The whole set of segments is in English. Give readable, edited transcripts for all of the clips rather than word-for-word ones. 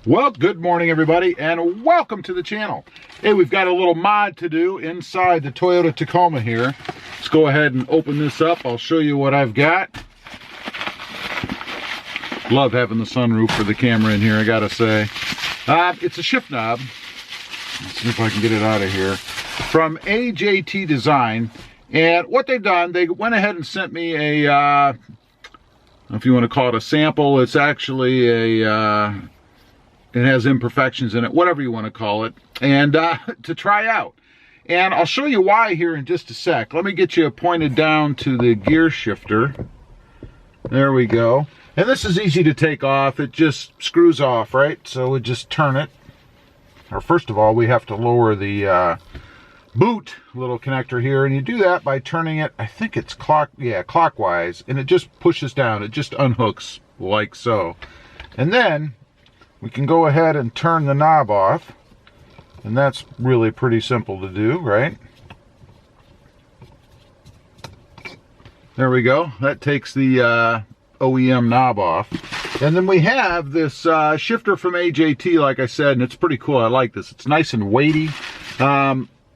Well, good morning everybody and welcome to the channel. Hey, we've got a little mod to do inside the Toyota Tacoma here. Let's go ahead and open this up. I'll show you what I've got. Love having the sunroof for the camera in here, I gotta say. It's a shift knob. Let's see if I can get it out of here. From AJT Design. And what they've done, they went ahead and sent me a, I don't know if you want to call it a sample. It's actually a, it has imperfections in it, whatever you want to call it, and to try out. And I'll show you why here in just a sec. Let me get you pointed down to the gear shifter. There we go. And this is easy to take off. It just screws off, right? So we just turn it. Or first of all, we have to lower the boot little connector here, and you do that by turning it, I think it's clockwise, and it just pushes down. It just unhooks like so. And then we can go ahead and turn the knob off, and that's really pretty simple to do, right? There we go. That takes the OEM knob off. And then we have this shifter from AJT, like I said, and it's pretty cool. I like this. It's nice and weighty.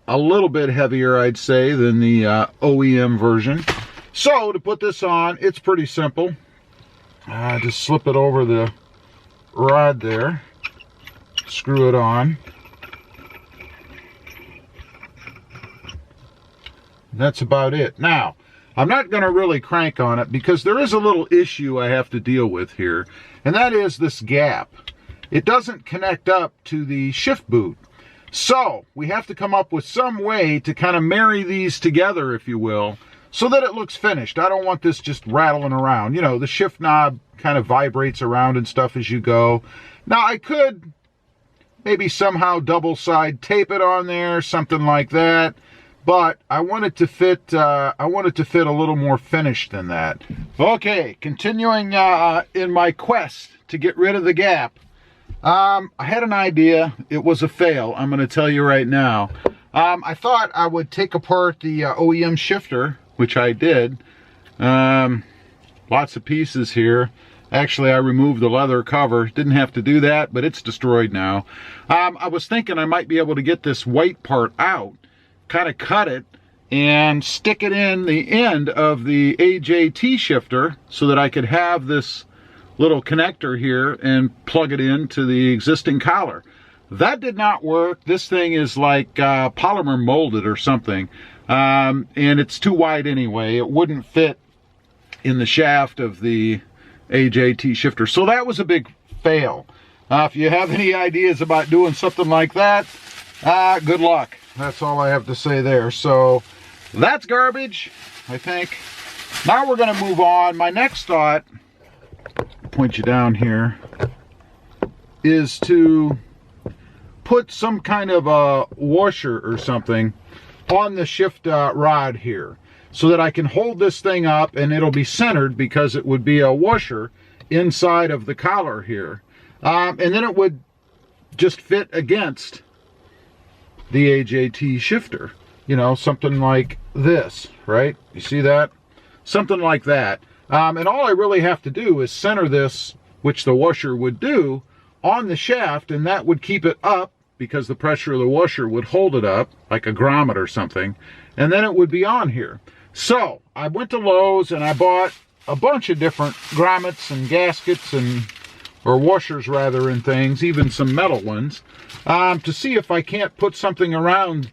A little bit heavier, I'd say, than the OEM version. So to put this on, it's pretty simple. Just slip it over the rod there, screw it on. That's about it. Now, I'm not going to really crank on it because there is a little issue I have to deal with here, and that is this gap. It doesn't connect up to the shift boot. So we have to come up with some way to kind of marry these together, if you will, so that it looks finished. I don't want this just rattling around. You know, the shift knob kind of vibrates around and stuff as you go. Now I could maybe somehow double side tape it on there, something like that, but I want it to fit a little more finished than that. Okay, continuing in my quest to get rid of the gap. I had an idea. It was a fail, I'm going to tell you right now. I thought I would take apart the OEM shifter, which I did. Lots of pieces here. Actually, I removed the leather cover. Didn't have to do that, but it's destroyed now. I was thinking I might be able to get this white part out, kind of cut it, and stick it in the end of the AJT shifter so that I could have this little connector here and plug it into the existing collar. That did not work. This thing is like polymer molded or something, and it's too wide anyway. It wouldn't fit in the shaft of the AJT shifter. So that was a big fail. If you have any ideas about doing something like that, good luck. That's all I have to say there. So that's garbage, I think. Now we're going to move on. My next thought, point you down here, is to put some kind of a washer or something on the shift rod here so that I can hold this thing up and it'll be centered because it would be a washer inside of the collar here, and then it would just fit against the AJT shifter, you know, something like this, right? You see that? Something like that. And all I really have to do is center this, which the washer would do, on the shaft, and that would keep it up because the pressure of the washer would hold it up, like a grommet or something, and then it would be on here. So I went to Lowe's and I bought a bunch of different grommets and gaskets or washers rather, and things, even some metal ones, to see if I can't put something around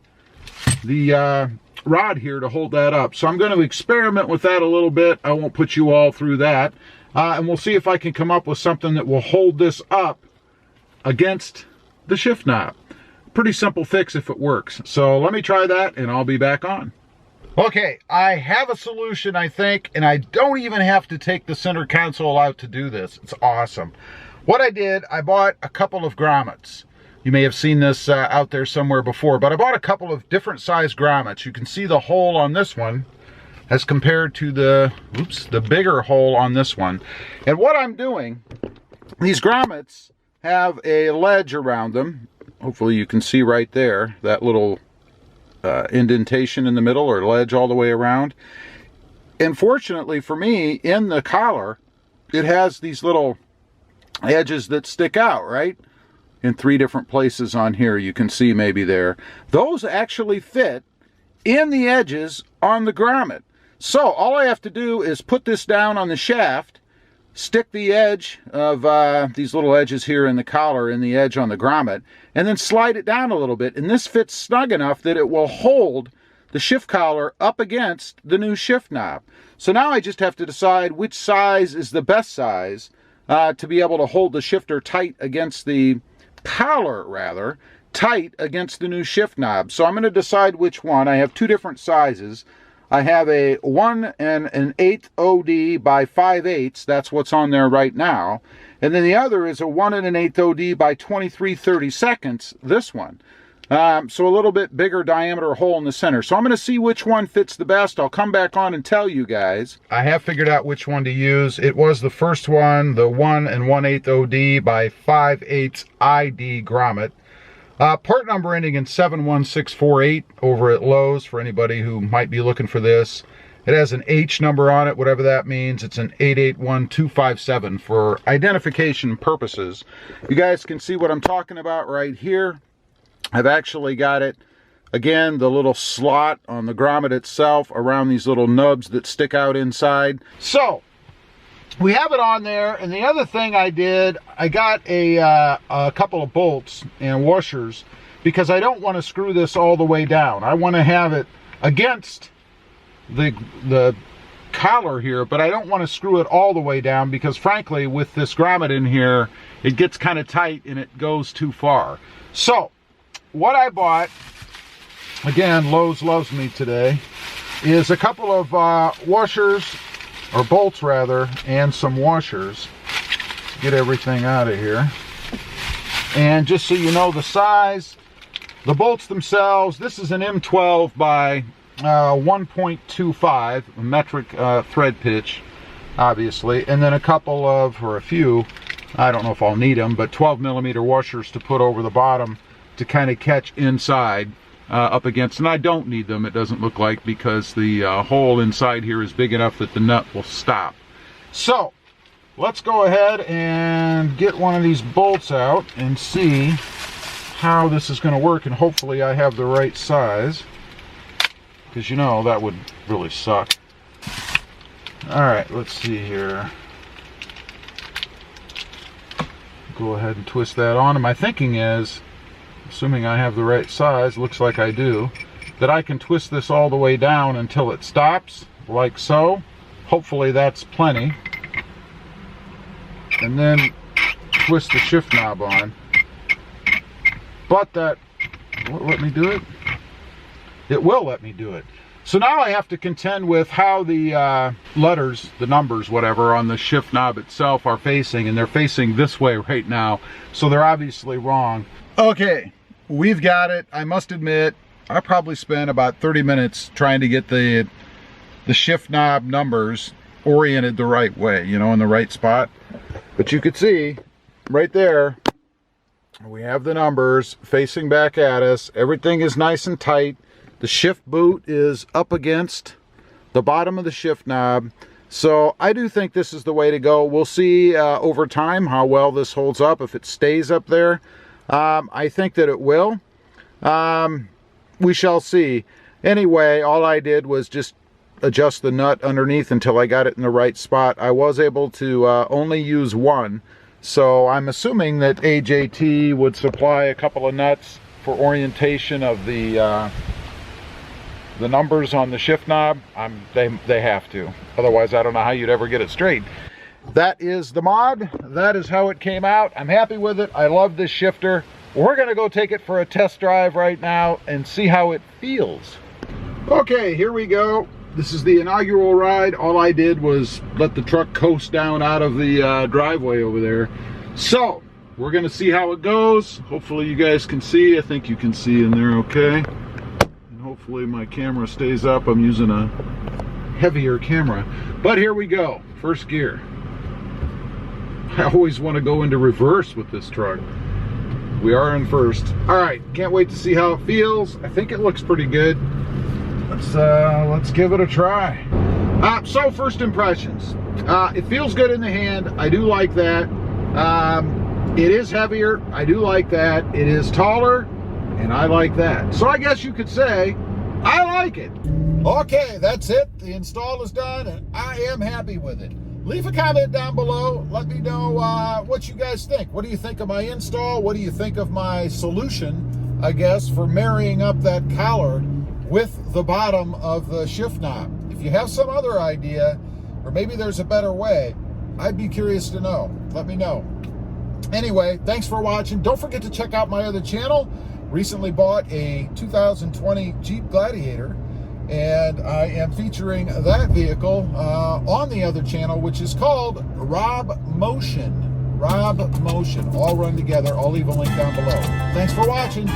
the rod here to hold that up. So I'm going to experiment with that a little bit. I won't put you all through that, and we'll see if I can come up with something that will hold this up against the shift knob. Pretty simple fix if it works. So let me try that and I'll be back on. Okay, I have a solution, I think, and I don't even have to take the center console out to do this. It's awesome. What I did, I bought a couple of grommets. You may have seen this out there somewhere before, but I bought a couple of different size grommets. You can see the hole on this one as compared to the bigger hole on this one. And what I'm doing, these grommets have a ledge around them. Hopefully you can see right there, that little indentation in the middle, or ledge all the way around. And fortunately for me, in the collar, it has these little edges that stick out, right? in 3 different places on here. You can see maybe there. Those actually fit in the edges on the grommet. So all I have to do is put this down on the shaft, stick the edge of these little edges here in the collar in the edge on the grommet, and then slide it down a little bit. And this fits snug enough that it will hold the shift collar up against the new shift knob. So now I just have to decide which size is the best size to be able to hold the shifter tight against the collar, rather, tight against the new shift knob. So I'm going to decide which one. I have 2 different sizes. I have a 1 1/8 OD by 5/8. That's what's on there right now. And then the other is a 1 1/8 OD by 23/32, this one. So a little bit bigger diameter hole in the center. So I'm going to see which one fits the best. I'll come back on and tell you guys. I have figured out which one to use. It was the first one, the 1 1/8 OD by 5/8 ID grommet. Part number ending in 71648 over at Lowe's for anybody who might be looking for this. It has an H number on it, whatever that means. It's an 881257 for identification purposes. You guys can see what I'm talking about right here. I've actually got it, again, the little slot on the grommet itself around these little nubs that stick out inside. So we have it on there, and the other thing I did, I got a couple of bolts and washers because I don't want to screw this all the way down. I want to have it against the collar here, but I don't want to screw it all the way down because frankly with this grommet in here it gets kind of tight and it goes too far. So what I bought, again, Lowe's loves me today, is a couple of washers, or bolts rather, and some washers. Get everything out of here. And just so you know the size, the bolts themselves, this is an M12 by 1.25 metric thread pitch, obviously, and then a couple of, or a few, I don't know if I'll need them, but 12mm washers to put over the bottom to kind of catch inside up against, and I don't need them, it doesn't look like, because the hole inside here is big enough that the nut will stop. So let's go ahead and get one of these bolts out and see how this is going to work, and hopefully I have the right size, because you know that would really suck. Alright, let's see here. Go ahead and twist that on, and my thinking is, assuming I have the right size, looks like I do, that I can twist this all the way down until it stops, like so. Hopefully that's plenty. And then twist the shift knob on. But that won't let me do it. It will let me do it. So now I have to contend with how the letters, the numbers, whatever, on the shift knob itself are facing, and they're facing this way right now, so they're obviously wrong. Okay, we've got it. I must admit, I probably spent about 30 minutes trying to get the shift knob numbers oriented the right way, you know, in the right spot. But you could see right there, we have the numbers facing back at us. Everything is nice and tight. The shift boot is up against the bottom of the shift knob. So I do think this is the way to go. We'll see over time how well this holds up, if it stays up there. I think that it will. We shall see. Anyway, all I did was just adjust the nut underneath until I got it in the right spot. I was able to only use one, so I'm assuming that AJT would supply a couple of nuts for orientation of the numbers on the shift knob. They have to, otherwise I don't know how you'd ever get it straight. That is the mod. That is how it came out. I'm happy with it. I love this shifter. We're gonna go take it for a test drive right now and see how it feels. Okay, here we go. This is the inaugural ride. All I did was let the truck coast down out of the driveway over there. So we're gonna see how it goes. Hopefully you guys can see. I think you can see in there okay. And hopefully my camera stays up. I'm using a heavier camera. But here we go. First gear. I always want to go into reverse with this truck. We are in first. All right, can't wait to see how it feels. I think it looks pretty good. Let's give it a try. So first impressions. It feels good in the hand. I do like that. It is heavier. I do like that. It is taller, and I like that. So I guess you could say I like it. Okay, that's it. The install is done, and I am happy with it. Leave a comment down below. Let me know what you guys think. What do you think of my install? What do you think of my solution, I guess, for marrying up that collar with the bottom of the shift knob? If you have some other idea, or maybe there's a better way, I'd be curious to know. Let me know. Anyway, thanks for watching. Don't forget to check out my other channel. Recently bought a 2020 Jeep Gladiator, and I am featuring that vehicle on the other channel, which is called RobMotion. RobMotion, all run together. I'll leave a link down below. Thanks for watching.